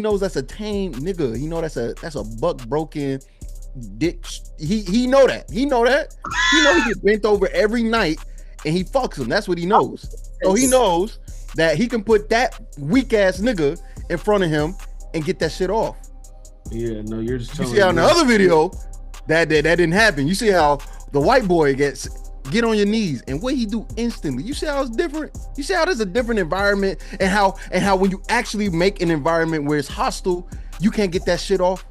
knows that's a tame nigga. He know that's a buck broken dick. He know that. He know that. He know he get bent over every night and he fucks him. That's what he knows. So he knows that he can put that weak ass nigga in front of him and get that shit off. Yeah, no, you're just. You see how in the other video that didn't happen. You see how the white boy get on your knees and what he do instantly. You see how it's different. You see how there's a different environment and how when you actually make an environment where it's hostile, you can't get that shit off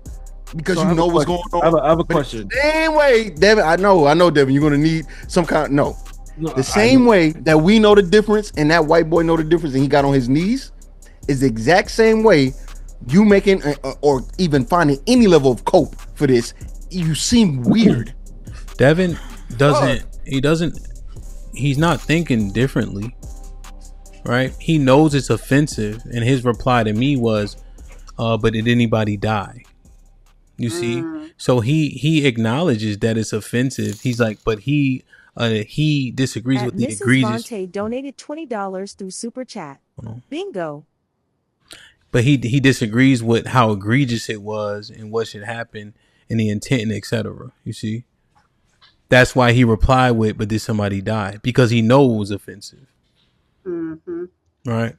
because you know what's going on. I have a question. Same way, Devin. I know, Devin. You're gonna need some kind. No, the same way that we know the difference and that white boy know the difference and he got on his knees is the exact same way you making or even finding any level of cope for this. You seem weird. Devin doesn't. He's not thinking differently, right? He knows it's offensive, and his reply to me was, but did anybody die? You see? So he acknowledges that it's offensive. He's like, but he disagrees with the Mrs. egregious. Vontae donated $20 through Super Chat. Bingo. But he disagrees with how egregious it was and what should happen and the intent and etc. You see? That's why he replied with, but did somebody die? Because he knows it was offensive. Mm-hmm. Right?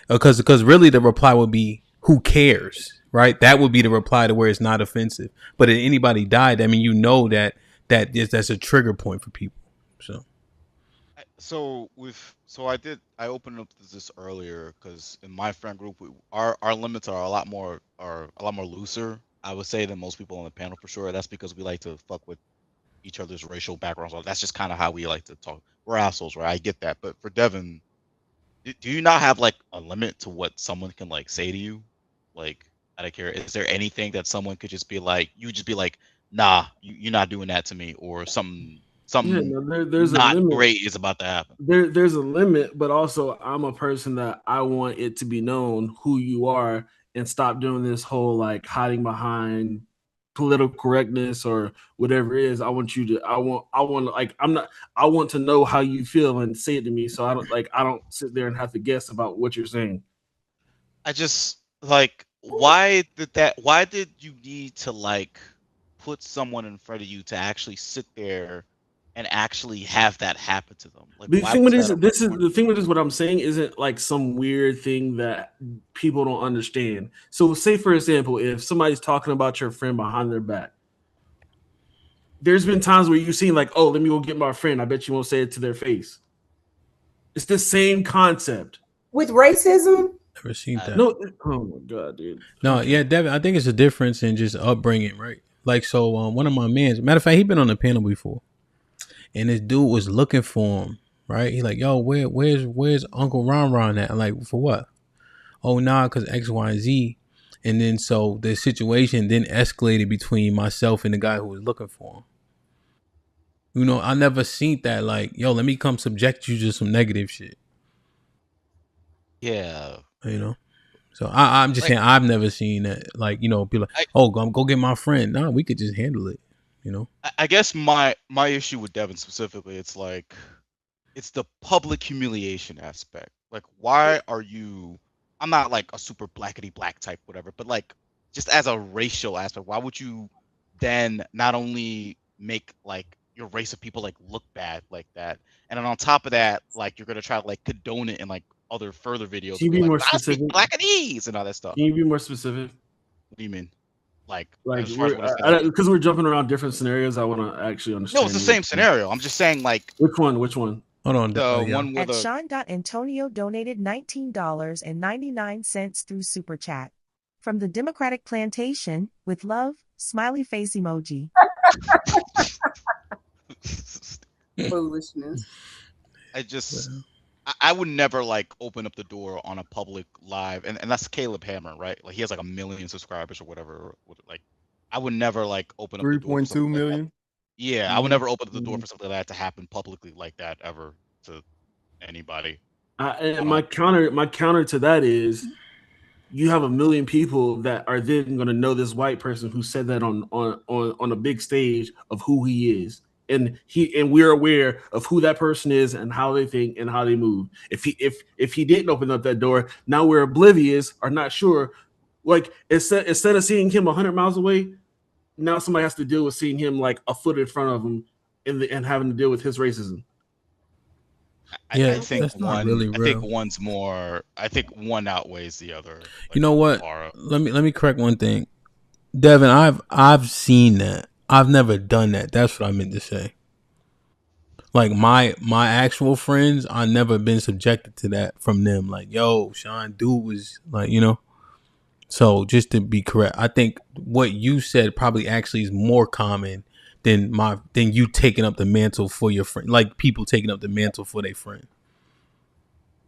Because really the reply would be, who cares? Right? That would be the reply to where it's not offensive. But did anybody die? I mean, you know that's a trigger point for people. So I opened up this earlier because in my friend group, our limits are a lot more looser, I would say, than most people on the panel for sure. That's because we like to fuck with each other's racial backgrounds. So that's just kind of how we like to talk. We're assholes, right? I get that. But for Devin, do you not have like a limit to what someone can like say to you? Like, out of care, is there anything that someone could just be like, you just be like, nah, you're not doing that to me, or something there's not a great is about to happen? There's a limit, but also I'm a person that I want it to be known who you are and stop doing this whole like hiding behind political correctness or whatever it is. I want to know how you feel and say it to me, so I don't sit there and have to guess about what you're saying. I just like, why did you need to like put someone in front of you to actually sit there and actually have that happen to them? Like, the thing with this, what I'm saying isn't like some weird thing that people don't understand. So say, for example, if somebody's talking about your friend behind their back, there's been times where you've seen like, oh, let me go get my friend. I bet you won't say it to their face. It's the same concept. With racism? Never seen that. No, oh my God, dude. No, yeah, Devin, I think it's a difference in just upbringing, right? Like, so one of my mans, matter of fact, he'd been on the panel before. And this dude was looking for him, right? He's like, yo, where's Uncle Ron Ron at? I'm like, for what? Oh, nah, because X, Y, and Z. And then so the situation then escalated between myself and the guy who was looking for him. You know, I never seen that. Like, yo, let me come subject you to some negative shit. Yeah. You know? So I'm just saying, I've never seen that. Like, you know, be like, oh, go get my friend. Nah, we could just handle it. You know, I guess my issue with Devin specifically, it's like, it's the public humiliation aspect. Like, why are you? I'm not like a super blackety black type, whatever, but like, just as a racial aspect, why would you then not only make like your race of people like look bad like that, and then on top of that, like you're gonna try to like condone it in like other further videos? Can you be like, more specific? Blackadees and all that stuff. Can you be more specific? What do you mean? Like because we're jumping around different scenarios. I want to actually understand. No, it's the same scenario. I'm just saying, like, which one? Hold on. The one with Sean Antonio donated $19.99 through Super Chat. From the Democratic Plantation, with love, smiley face emoji. Foolishness. I would never like open up the door on a public live, and that's Caleb Hammer, right? Like, he has like 1 million subscribers or whatever. Like, I would never like open up 3.2 million. Like, yeah, I would never open up the door for something like that to happen publicly like that ever to anybody. And my counter to that is, you have 1 million people that are then going to know this white person who said that on a big stage of who he is. And we're aware of who that person is and how they think and how they move. If he didn't open up that door, now we're oblivious or not sure Like instead of seeing him 100 miles away, now somebody has to deal with seeing him like a foot in front of him and having to deal with his racism. Yeah, I think that's not really I think real. one's more. I think one outweighs the other. You know what? far. Let me correct one thing, Devin. I've seen that. I've never done that. That's what I meant to say. Like my actual friends, I never been subjected to that from them. Like, yo, Sean, dude was like, you know. So just to be correct, I think what you said probably actually is more common than you taking up the mantle for your friend. Like people taking up the mantle for their friend.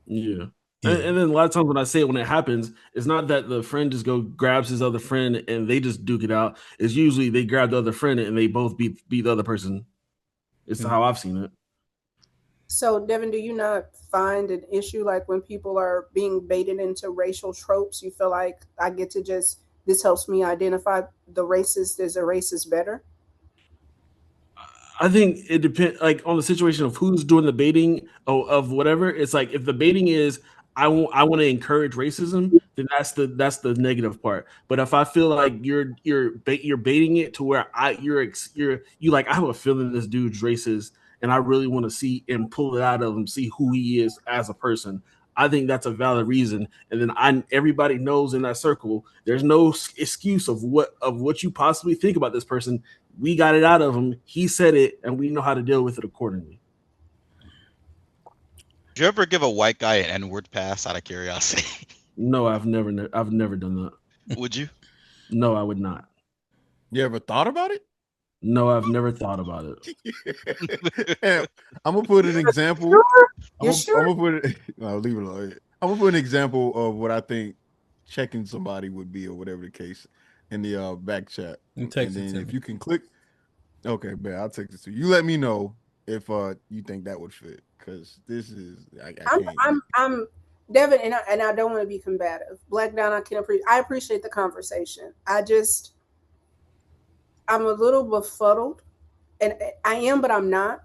Yeah. Yeah. And then a lot of times when I say it, when it happens, it's not that the friend just grabs his other friend and they just duke it out. It's usually they grab the other friend and they both beat the other person. It's how I've seen it. So, Devin, do you not find an issue like when people are being baited into racial tropes? You feel like I get to this helps me identify the racist as a racist better? I think it depends, like on the situation of who's doing the baiting of whatever. It's like if the baiting is I want to encourage racism, then that's the negative part. But if I feel like you're baiting it to where you like I have a feeling this dude's racist, and I really want to see and pull it out of him, see who he is as a person. I think that's a valid reason, and then everybody knows in that circle. There's no excuse of what you possibly think about this person. We got it out of him. He said it, and we know how to deal with it accordingly. Did you ever give a white guy an N-word pass out of curiosity? No, I've never done that. Would you? No, I would not. You ever thought about it? No, I've never thought about it. I'm gonna put an example. You sure? I'm gonna put it. No, leave it alone. I'm gonna put an example of what I think checking somebody would be, or whatever the case, in the back chat. And then if you can click, okay, man, I'll text it to you. You let me know if you think that would fit, because this is I can't. I'm Devin, and I don't want to be combative. Black Down, I appreciate the conversation. I'm a little befuddled, and I am, but I'm not,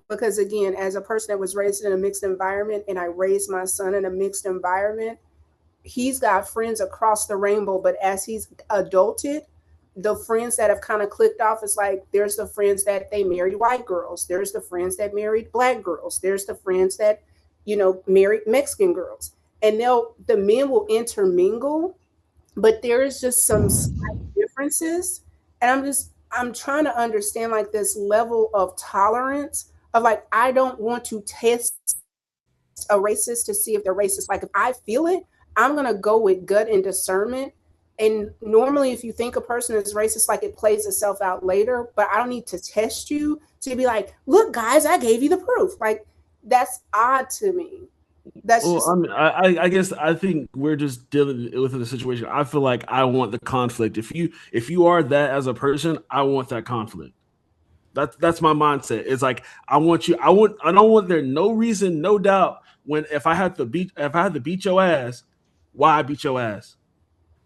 because again, as a person that was raised in a mixed environment, and I raised my son in a mixed environment, he's got friends across the rainbow, but as he's adulted, the friends that have kind of clicked off is like there's the friends that they married white girls, there's the friends that married black girls, there's the friends that married Mexican girls, and the men will intermingle, but there is just some slight differences, and I'm trying to understand like this level of tolerance of like I don't want to test a racist to see if they're racist. Like if I feel it, I'm gonna go with gut and discernment. And normally, if you think a person is racist, like it plays itself out later. But I don't need to test you to be like, look, guys, I gave you the proof. Like that's odd to me. That's Well, just I mean, I guess I think we're just dealing with the situation. I feel like I want the conflict. If you are that as a person, I want that conflict. That's my mindset. It's like I don't want there no reason, no doubt. When if I had to beat your ass, why I beat your ass?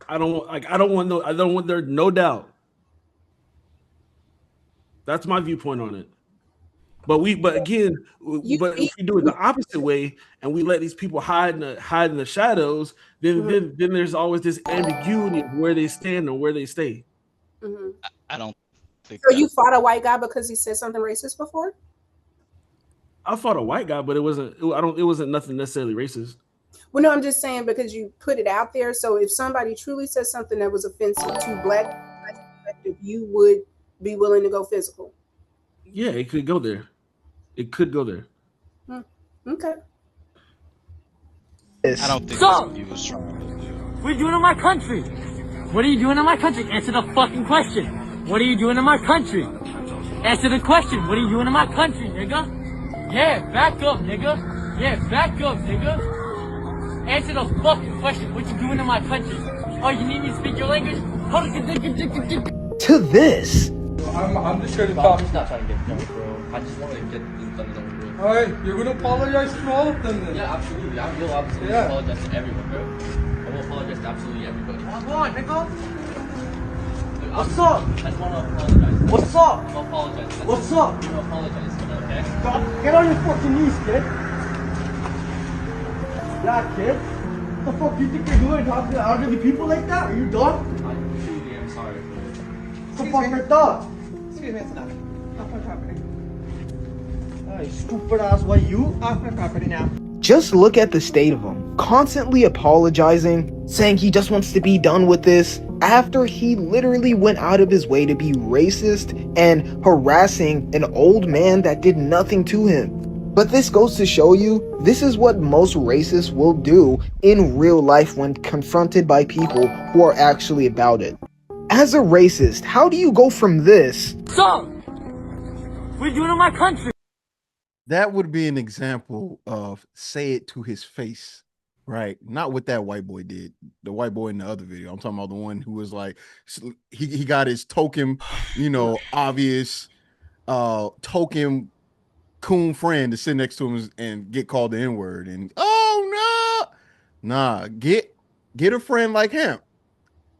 I don't want there no doubt. That's my viewpoint on it. But again, if we do it the opposite way and we let these people hide in the shadows, then there's always this ambiguity of where they stand or where they stay. mm-hmm. I don't think. So you fought a white guy because he said something racist before? I fought a white guy, but it wasn't nothing necessarily racist. Well, no, I'm just saying because you put it out there. So if somebody truly says something that was offensive to black, you would be willing to go physical. Yeah, it could go there. It could go there. Okay. I don't think that's what he was trying to do. What are you doing in my country? What are you doing in my country? Answer the fucking question. What are you doing in my country? Answer the question. What are you doing in my country, nigga? Yeah, back up, nigga. Yeah, back up, nigga. Answer the fucking question. What you doing in my country? Oh, you need me to speak your language? To this. I'm just here to talk. I'm just not trying to get drunk, bro. I just want to get these things over with. Alright, you're gonna apologize to all of them then. Yeah, absolutely. I will absolutely apologize to everyone, bro. I will apologize to absolutely everybody. Come on, nigga. What's up? I just want to apologize. What's up? I'm gonna apologize. What's up? I'm gonna apologize, okay? Get on your fucking knees, kid. Yeah, kid. The fuck you think you're doing? Talking to elderly people like that? Are you dumb? I truly am sorry. The fuck your thought? Excuse me, it's enough. Off my property. Hey, stupid ass, what you? Off my property now. Just look at the state of him, constantly apologizing, saying he just wants to be done with this, after he literally went out of his way to be racist and harassing an old man that did nothing to him. But this goes to show you, this is what most racists will do in real life when confronted by people who are actually about it. As a racist, how do you go from this? So, what are you doing in my country? That would be an example of say it to his face, right? Not what that white boy did. The white boy in the other video. I'm talking about the one who was like, he got his token, obvious token coon friend to sit next to him and get called the N-word. And get a friend like him,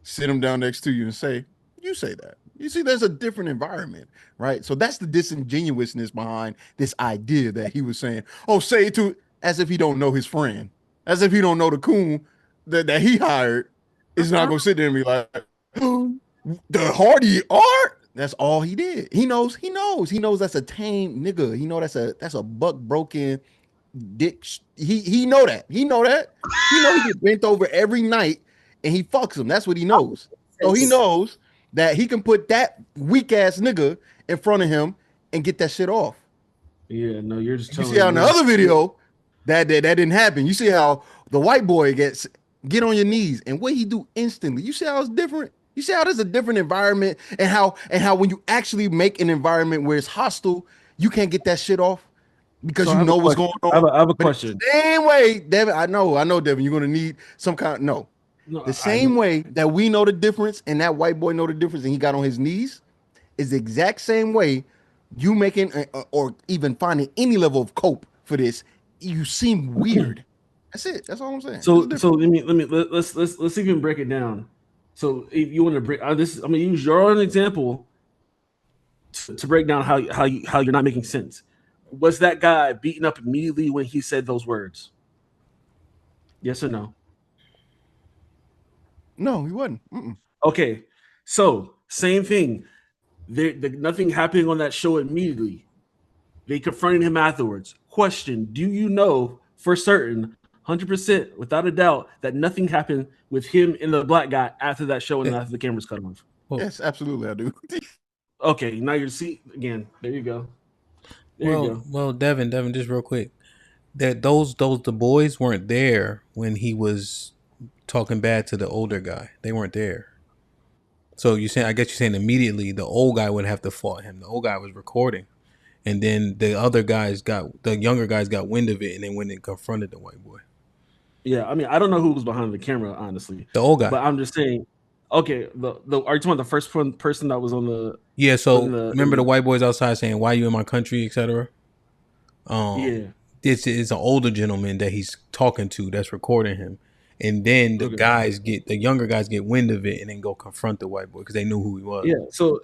sit him down next to you and say, you say that. You see, there's a different environment, right? So that's the disingenuousness behind this idea that he was saying, oh, say it to, as if he don't know his friend, as if he don't know the coon that he hired is not going to sit there and be like, the hardy art. That's all he did. He knows that's a tame nigga. He know that's a buck broken dick. He know that. He know he get bent over every night and he fucks him. That's what he knows. So he knows that he can put that weak ass nigga in front of him and get that shit off. Yeah, no, you're just telling me. You see how in the other video that didn't happen. You see how the white boy get on your knees and what he do instantly. You see how it's different. You see how there's a different environment and how when you actually make an environment where it's hostile, you can't get that shit off because you know what's going on. I have a question. Same way, Devin. I know, Devin. You're gonna need some kind. No, the same way that we know the difference and that white boy know the difference and he got on his knees is the exact same way you making or even finding any level of cope for this. You seem weird. That's it. That's all I'm saying. So let's even break it down. So if you want to break this, I'm gonna use your own example to break down how you're not making sense. Was that guy beaten up immediately when he said those words? Yes or no? No, he wasn't. Mm-mm. Okay, so same thing. Nothing happening on that show immediately. They confronted him afterwards. Question: do you know for certain, 100% without a doubt, that nothing happened with him and the black guy after that show and after the cameras cut off? Yes, absolutely, I do. Okay, now you see again. There you go. Well, Devin, just real quick. That the boys weren't there when he was talking bad to the older guy. They weren't there. So I guess you're saying immediately the old guy would have to fight him. The old guy was recording. And then the younger guys got wind of it and then went and confronted the white boy. Yeah, I mean, I don't know who was behind the camera, honestly. The old guy. But I'm just saying, okay, are you talking about the first person that was on the... Yeah, so remember the white boys outside saying, why you in my country, etc.? Yeah. This is an older gentleman that he's talking to that's recording him. And then the younger guys get wind of it and then go confront the white boy because they knew who he was. Yeah. So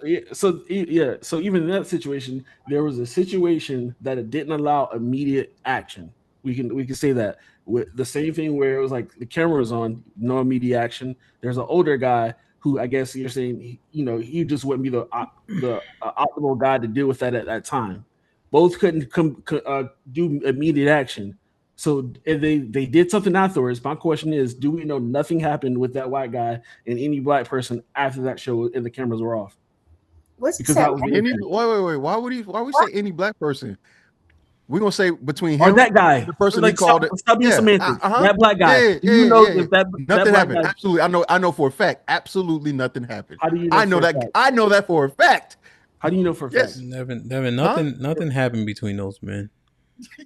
even in that situation, there was a situation that it didn't allow immediate action. We can say that with the same thing where it was like the camera was on, no immediate action. There's an older guy who I guess you're saying he just wouldn't be the optimal guy to deal with that at that time. Both couldn't do immediate action. So if they did something afterwards, my question is, do we know nothing happened with that white guy and any black person after that show and the cameras were off? Wait. Why would we say any black person? We're gonna say between him or that guy, the person he called it. Stop being semantic. That black guy. If nothing that happened? Guy, absolutely, I know for a fact. Absolutely nothing happened. How do you know I know that. I know that for a fact. How do you know for a fact? Devin, nothing happened between those men.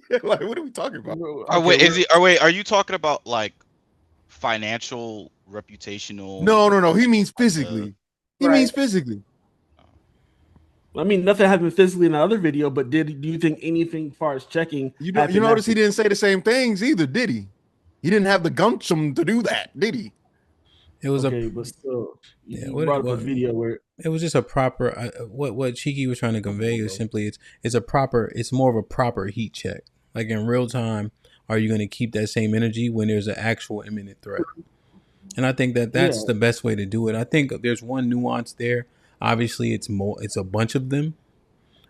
Like, what are we talking about? Are you talking about like financial, reputational? No. He means physically. He means physically. I mean, nothing happened physically in the other video, but do you think anything as far as checking? You notice he didn't say the same things either, did he? He didn't have the gumption to do that, did he? It was but still, you brought up a video where it was just a proper. What Cheeky was trying to convey is simply it's more of a proper heat check. Like in real time, are you going to keep that same energy when there's an actual imminent threat? And I think that that's the best way to do it. I think there's one nuance there. Obviously, it's a bunch of them,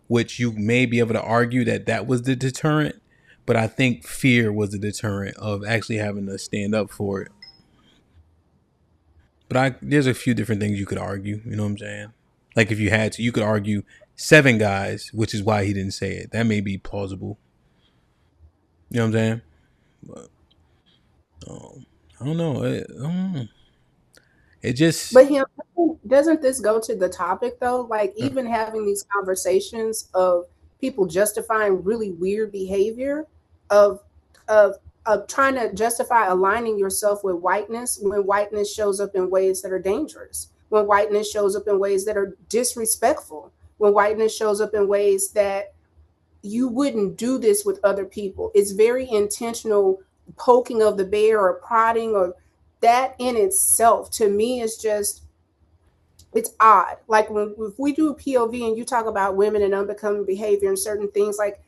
which you may be able to argue that was the deterrent. But I think fear was the deterrent of actually having to stand up for it. But there's a few different things you could argue. You know what I'm saying? Like if you had to, you could argue 7 guys, which is why he didn't say it. That may be plausible. You know what I'm saying? But, I don't know. It just. But him, doesn't this go to the topic though? Like even having these conversations of people justifying really weird behavior, of of trying to justify aligning yourself with whiteness when whiteness shows up in ways that are dangerous, when whiteness shows up in ways that are disrespectful, when whiteness shows up in ways that you wouldn't do this with other people. It's very intentional poking of the bear or prodding, or that in itself to me is just, it's odd. Like if we do POV and you talk about women and unbecoming behavior and certain things, like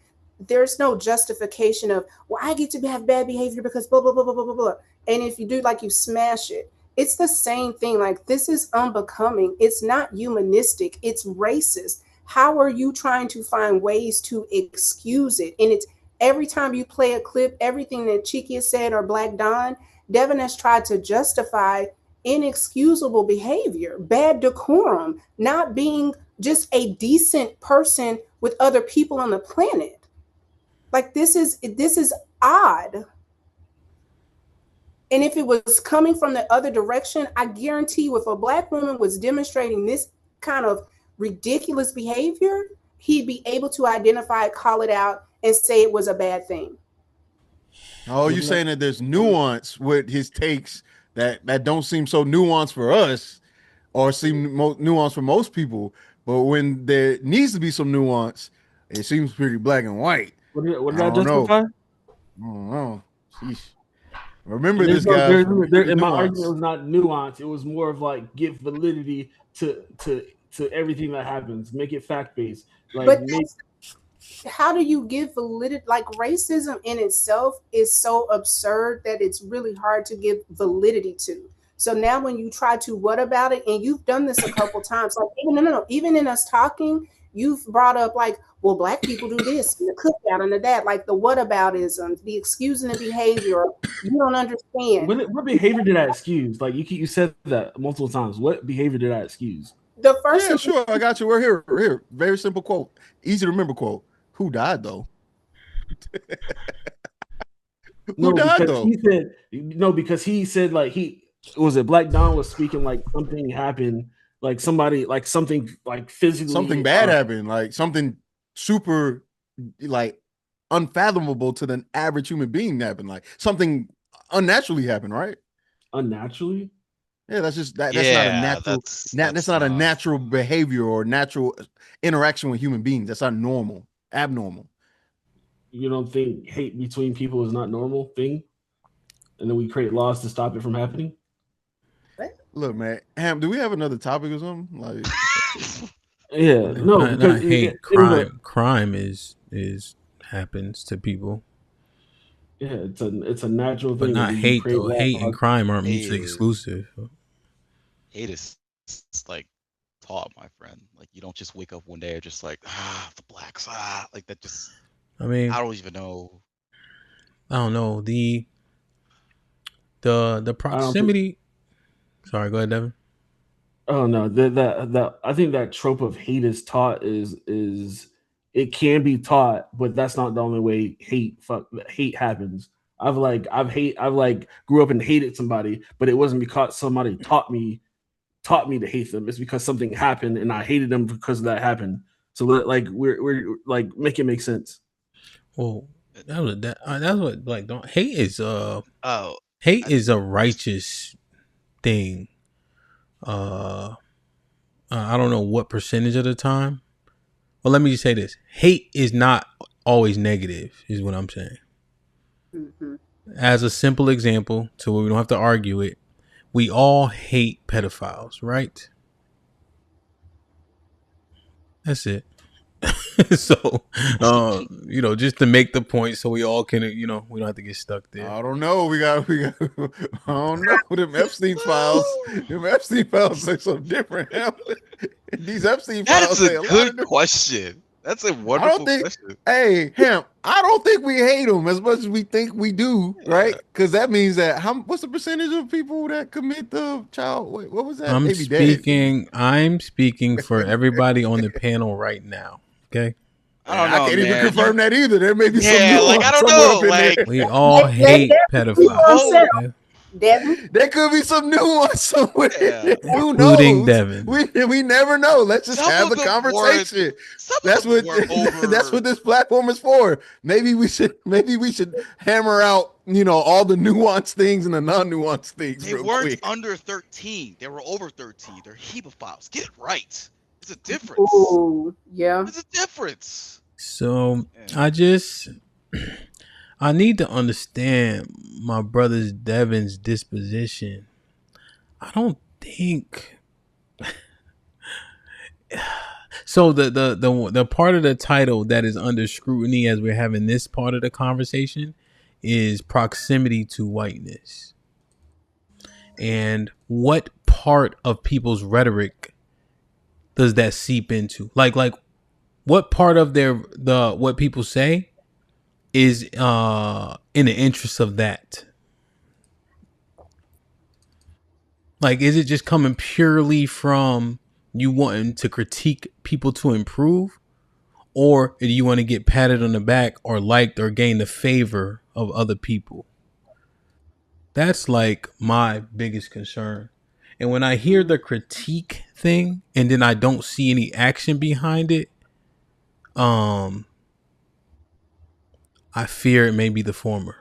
there's no justification of, well, I get to have bad behavior because blah blah blah blah blah blah blah. And if you do, like, you smash it. It's the same thing. Like, this is unbecoming. It's not humanistic. It's racist. How are you trying to find ways to excuse it? And it's every time you play a clip, everything that Cheeky has said or Black Don, Devin has tried to justify inexcusable behavior, bad decorum, not being just a decent person with other people on the planet. Like this is odd. And if it was coming from the other direction, I guarantee you, if a Black woman was demonstrating this kind of ridiculous behavior, he'd be able to identify it, call it out, and say it was a bad thing. Oh, you're saying that there's nuance with his takes that don't seem so nuanced for us, or seem nuanced for most people. But when there needs to be some nuance, it seems pretty black and white. What did I justify? I don't know. Sheesh. Remember this, guy. In my argument, it was not nuance. It was more of like, give validity to everything that happens. Make it fact based. Like, but how do you give validity? Like, racism in itself is so absurd that it's really hard to give validity to. So now when you try to what about it, and you've done this a couple times, like even in us talking, you've brought up like, well, Black people do this and the cookout and the that, like the whataboutism, the excusing the behavior. You don't understand. What behavior did I excuse? Like you said that multiple times. What behavior did I excuse? The first, yeah, sure, I got you. We're here. Very simple quote, easy to remember quote. Who died though? Who died though? Because he said like Black Don was speaking like something happened, like somebody, like something like physically, something bad happened, like something super like unfathomable to the average human being happened, like something unnaturally happened, right? Unnaturally? Yeah, that's just that's not a natural. That's not a natural behavior or natural interaction with human beings. That's not normal, abnormal. You don't think hate between people is not a normal thing, and then we create laws to stop it from happening? Look, man, Ham, do we have another topic or something? Like, yeah, no, not hate. Crime is happens to people. Yeah, it's a natural but thing. But not hate though. Hate and crime aren't mutually exclusive. Hate is like taught, my friend. Like, you don't just wake up one day and just like, the blacks, like that. Just, I mean, I don't even know. I don't know the proximity. Sorry, go ahead, Devin. Oh no, that I think that trope of hate is taught is it can be taught, but that's not the only way hate happens. I've grew up and hated somebody, but it wasn't because somebody taught me to hate them. It's because something happened and I hated them because that happened. So like we're like, make it make sense. Well, that's what, like, don't hate is hate is a righteous thing. I don't know what percentage of the time. Well, let me just say this: hate is not always negative, is what I'm saying. Mm-hmm. As a simple example, so we don't have to argue it, we all hate pedophiles, right? That's it. So, just to make the point, so we all can, we don't have to get stuck there. I don't know. We got. I don't know. Them Epstein files. Them Epstein files say something different. These Epstein files That's say a a lot good of different. question. That's a I wonderful don't think. question. Hey, Hamp. I don't think we hate them as much as we think we do, right? Because that means that what's the percentage of people that commit the child? Wait, what was that? I'm They be dead. speaking for everybody on the panel right now. Okay. I don't I know, can't even man. confirm that either. There may be some Yeah, like I nuance don't somewhere up know, in like there. We all Let hate Devin speak for pedophiles. himself. Okay? Devin, There could be some nuance somewhere. yeah. Who Including knows? Devin. We never know. Let's just Some have of the them weren't. conversation. Some That's of them what were over. that's what this platform is for. Maybe we should hammer out, all the nuanced things and the non-nuanced things They real weren't quick. under 13. They were over 13. They're hebophiles. Get it right. It's a difference. ooh, yeah. There's a difference. So Yeah. I need to understand my brother's Devin's disposition. I don't think so. The part of the title that is under scrutiny as we're having this part of the conversation is proximity to whiteness, and what part of people's rhetoric does that seep into? Like what part of what people say is in the interest of that? Like, is it just coming purely from you wanting to critique people to improve, or do you want to get patted on the back or liked or gain the favor of other people? That's like my biggest concern. And when I hear the critique thing and then I don't see any action behind it, I fear it may be the former.